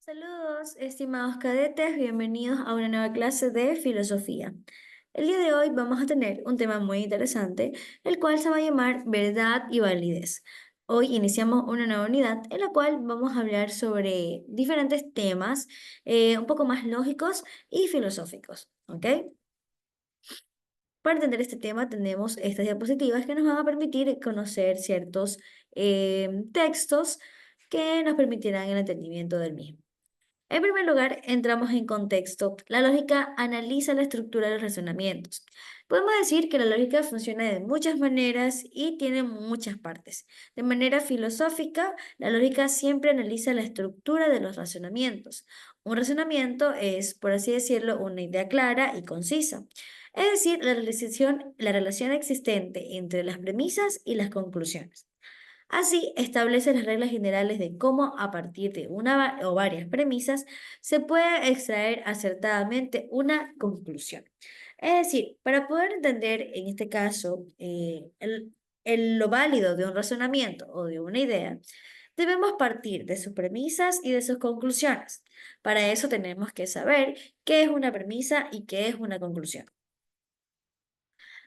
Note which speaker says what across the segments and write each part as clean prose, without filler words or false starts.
Speaker 1: Saludos, estimados cadetes, bienvenidos a una nueva clase de filosofía. El día de hoy vamos a tener un tema muy interesante, el cual se va a llamar verdad y validez. Hoy iniciamos una nueva unidad en la cual vamos a hablar sobre diferentes temas un poco más lógicos y filosóficos, ¿ok? Para entender este tema tenemos estas diapositivas que nos van a permitir conocer ciertos textos que nos permitirán el entendimiento del mismo. En primer lugar, entramos en contexto. La lógica analiza la estructura de los razonamientos. Podemos decir que la lógica funciona de muchas maneras y tiene muchas partes. De manera filosófica, la lógica siempre analiza la estructura de los razonamientos. Un razonamiento es, por así decirlo, una idea clara y concisa. Es decir, la relación existente entre las premisas y las conclusiones. Así, establece las reglas generales de cómo, a partir de una o varias premisas, se puede extraer acertadamente una conclusión. Es decir, para poder entender, en este caso, lo válido de un razonamiento o de una idea, debemos partir de sus premisas y de sus conclusiones. Para eso tenemos que saber qué es una premisa y qué es una conclusión.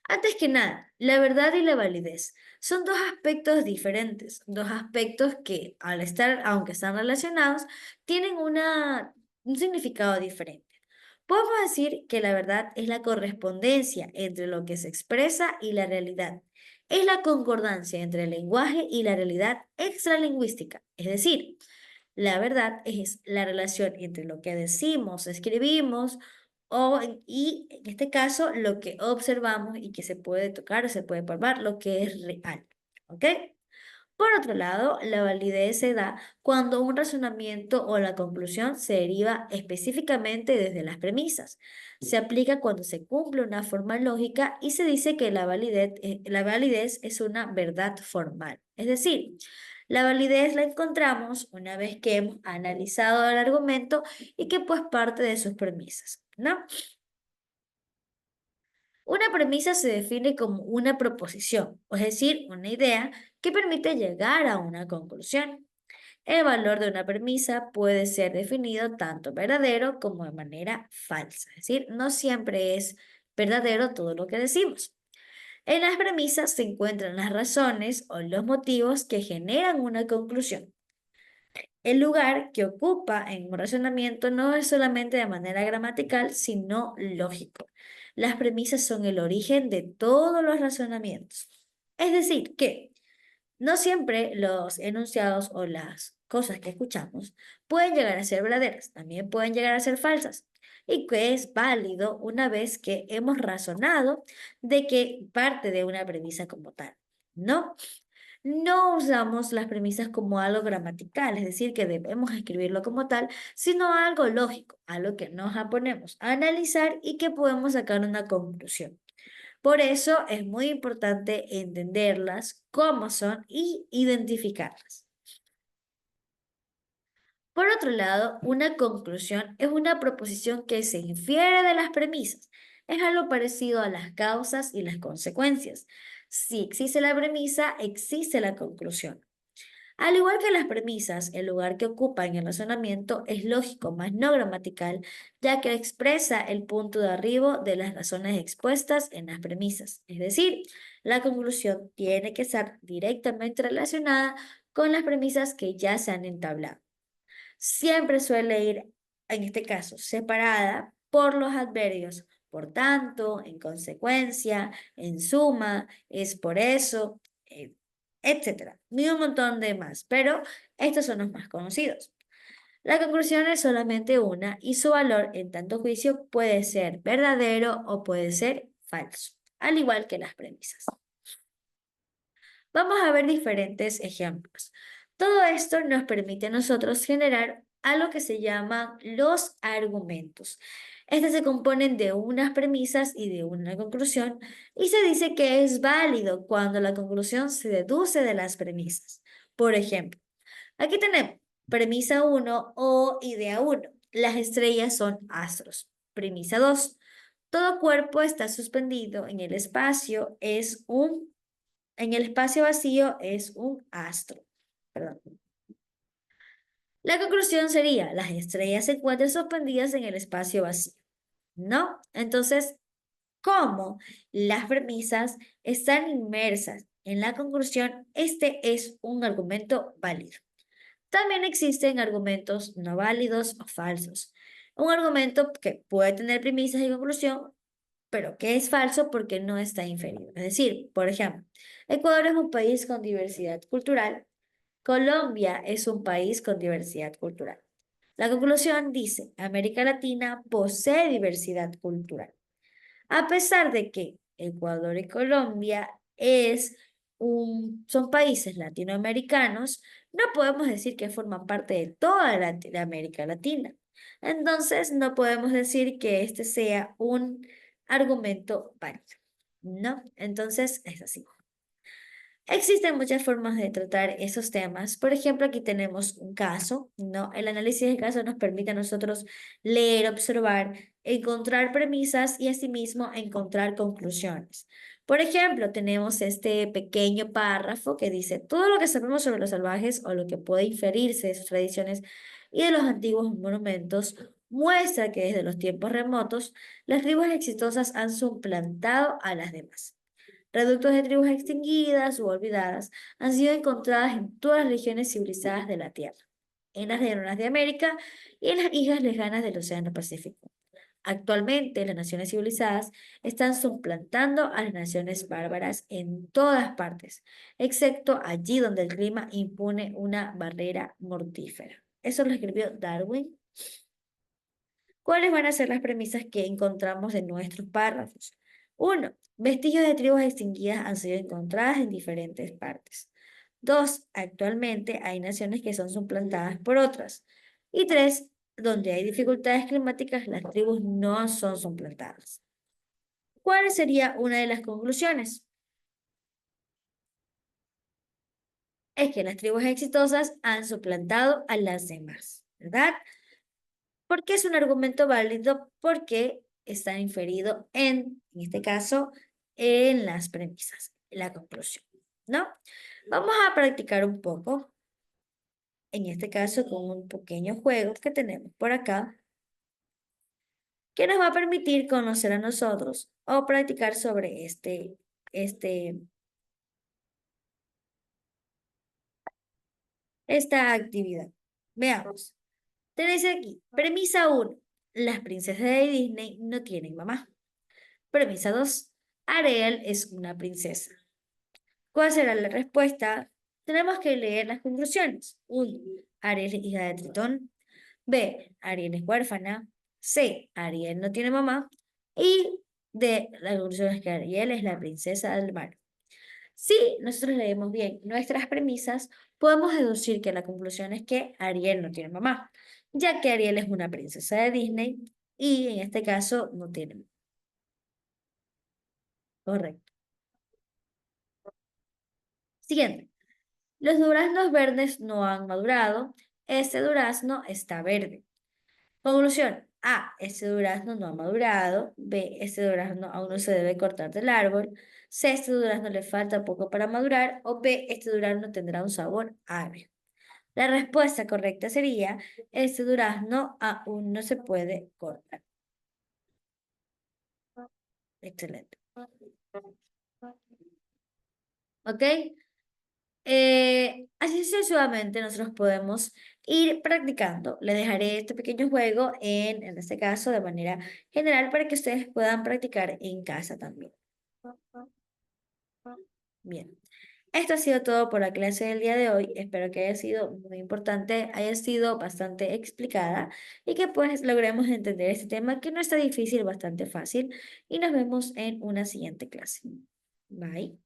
Speaker 1: Antes que nada, la verdad y la validez son dos aspectos diferentes, dos aspectos que, aunque están relacionados, tienen un significado diferente. Podemos decir que la verdad es la correspondencia entre lo que se expresa y la realidad. Es la concordancia entre el lenguaje y la realidad extralingüística. Es decir, la verdad es la relación entre lo que decimos, escribimos y en este caso lo que observamos y que se puede tocar o se puede palpar, lo que es real. ¿Ok? Por otro lado, la validez se da cuando un razonamiento o la conclusión se deriva específicamente desde las premisas. Se aplica cuando se cumple una forma lógica y se dice que la validez es una verdad formal. Es decir, la validez la encontramos una vez que hemos analizado el argumento y que pues parte de sus premisas, ¿no? Una premisa se define como una proposición, es decir, una idea que permite llegar a una conclusión. El valor de una premisa puede ser definido tanto verdadero como de manera falsa, es decir, no siempre es verdadero todo lo que decimos. En las premisas se encuentran las razones o los motivos que generan una conclusión. El lugar que ocupa en un razonamiento no es solamente de manera gramatical, sino lógico. Las premisas son el origen de todos los razonamientos. Es decir, que no siempre los enunciados o las cosas que escuchamos pueden llegar a ser verdaderas, también pueden llegar a ser falsas. Y que es válido una vez que hemos razonado de que parte de una premisa como tal. ¿No? No usamos las premisas como algo gramatical, es decir, que debemos escribirlo como tal, sino algo lógico, algo que nos ponemos a analizar y que podemos sacar una conclusión. Por eso es muy importante entenderlas, cómo son y identificarlas. Por otro lado, una conclusión es una proposición que se infiere de las premisas. Es algo parecido a las causas y las consecuencias. Si existe la premisa, existe la conclusión. Al igual que las premisas, el lugar que ocupa en el razonamiento es lógico, más no gramatical, ya que expresa el punto de arribo de las razones expuestas en las premisas. Es decir, la conclusión tiene que estar directamente relacionada con las premisas que ya se han entablado. Siempre suele ir, en este caso, separada por los adverbios. Por tanto, en consecuencia, en suma, es por eso, etcétera. Ni un montón de más, pero estos son los más conocidos. La conclusión es solamente una y su valor en tanto juicio puede ser verdadero o puede ser falso, al igual que las premisas. Vamos a ver diferentes ejemplos. Todo esto nos permite a nosotros generar algo que se llaman los argumentos. Estos se componen de unas premisas y de una conclusión y se dice que es válido cuando la conclusión se deduce de las premisas. Por ejemplo, aquí tenemos premisa uno o idea uno. Las estrellas son astros. Premisa 2. Todo cuerpo está suspendido en el espacio, en el espacio vacío es un astro. Perdón. La conclusión sería, las estrellas se encuentran suspendidas en el espacio vacío, ¿no? Entonces, ¿cómo las premisas están inmersas en la conclusión? Este es un argumento válido. También existen argumentos no válidos o falsos. Un argumento que puede tener premisas y conclusión, pero que es falso porque no está inferido. Es decir, por ejemplo, Ecuador es un país con diversidad cultural. Colombia es un país con diversidad cultural. La conclusión dice, América Latina posee diversidad cultural. A pesar de que Ecuador y Colombia son países latinoamericanos, no podemos decir que forman parte de toda la América Latina. Entonces, no podemos decir que este sea un argumento válido, ¿no? Entonces, es así. Existen muchas formas de tratar esos temas. Por ejemplo, aquí tenemos un caso, ¿no? El análisis de caso nos permite a nosotros leer, observar, encontrar premisas y asimismo encontrar conclusiones. Por ejemplo, tenemos este pequeño párrafo que dice, todo lo que sabemos sobre los salvajes o lo que puede inferirse de sus tradiciones y de los antiguos monumentos muestra que desde los tiempos remotos las tribus exitosas han suplantado a las demás. Reductos de tribus extinguidas u olvidadas han sido encontradas en todas las regiones civilizadas de la Tierra, en las llanuras de América y en las islas lejanas del Océano Pacífico. Actualmente, las naciones civilizadas están suplantando a las naciones bárbaras en todas partes, excepto allí donde el clima impone una barrera mortífera. Eso lo escribió Darwin. ¿Cuáles van a ser las premisas que encontramos en nuestros párrafos? Uno, vestigios de tribus extinguidas han sido encontradas en diferentes partes. Dos, actualmente hay naciones que son suplantadas por otras. Y tres, donde hay dificultades climáticas, las tribus no son suplantadas. ¿Cuál sería una de las conclusiones? Es que las tribus exitosas han suplantado a las demás, ¿verdad? ¿Por qué es un argumento válido? Porque está inferido en este caso, en las premisas, en la conclusión, ¿no? Vamos a practicar un poco, en este caso con un pequeño juego que tenemos por acá, que nos va a permitir conocer a nosotros o practicar sobre este, esta actividad. Veamos. Tenéis aquí, premisa uno: las princesas de Disney no tienen mamá. Premisa 2: Ariel es una princesa. ¿Cuál será la respuesta? Tenemos que leer las conclusiones. 1. Ariel es hija de Tritón. B. Ariel es huérfana. C. Ariel no tiene mamá. Y D. La conclusión es que Ariel es la princesa del mar. Si nosotros leemos bien nuestras premisas, podemos deducir que la conclusión es que Ariel no tiene mamá, ya que Ariel es una princesa de Disney y en este caso no tiene mamá. Correcto. Siguiente. Los duraznos verdes no han madurado. Este durazno está verde. Conclusión. A. Este durazno no ha madurado. B. Este durazno aún no se debe cortar del árbol. C. Este durazno le falta poco para madurar. O B. Este durazno tendrá un sabor agrio. La respuesta correcta sería: este durazno aún no se puede cortar. Excelente. ¿Ok? Así sucesivamente nosotros podemos ir practicando. Les dejaré este pequeño juego en este caso de manera general para que ustedes puedan practicar en casa también. Bien, esto ha sido todo por la clase del día de hoy. Espero que haya sido muy importante, haya sido bastante explicada y que pues logremos entender este tema que no está difícil, bastante fácil. Y nos vemos en una siguiente clase. Bye.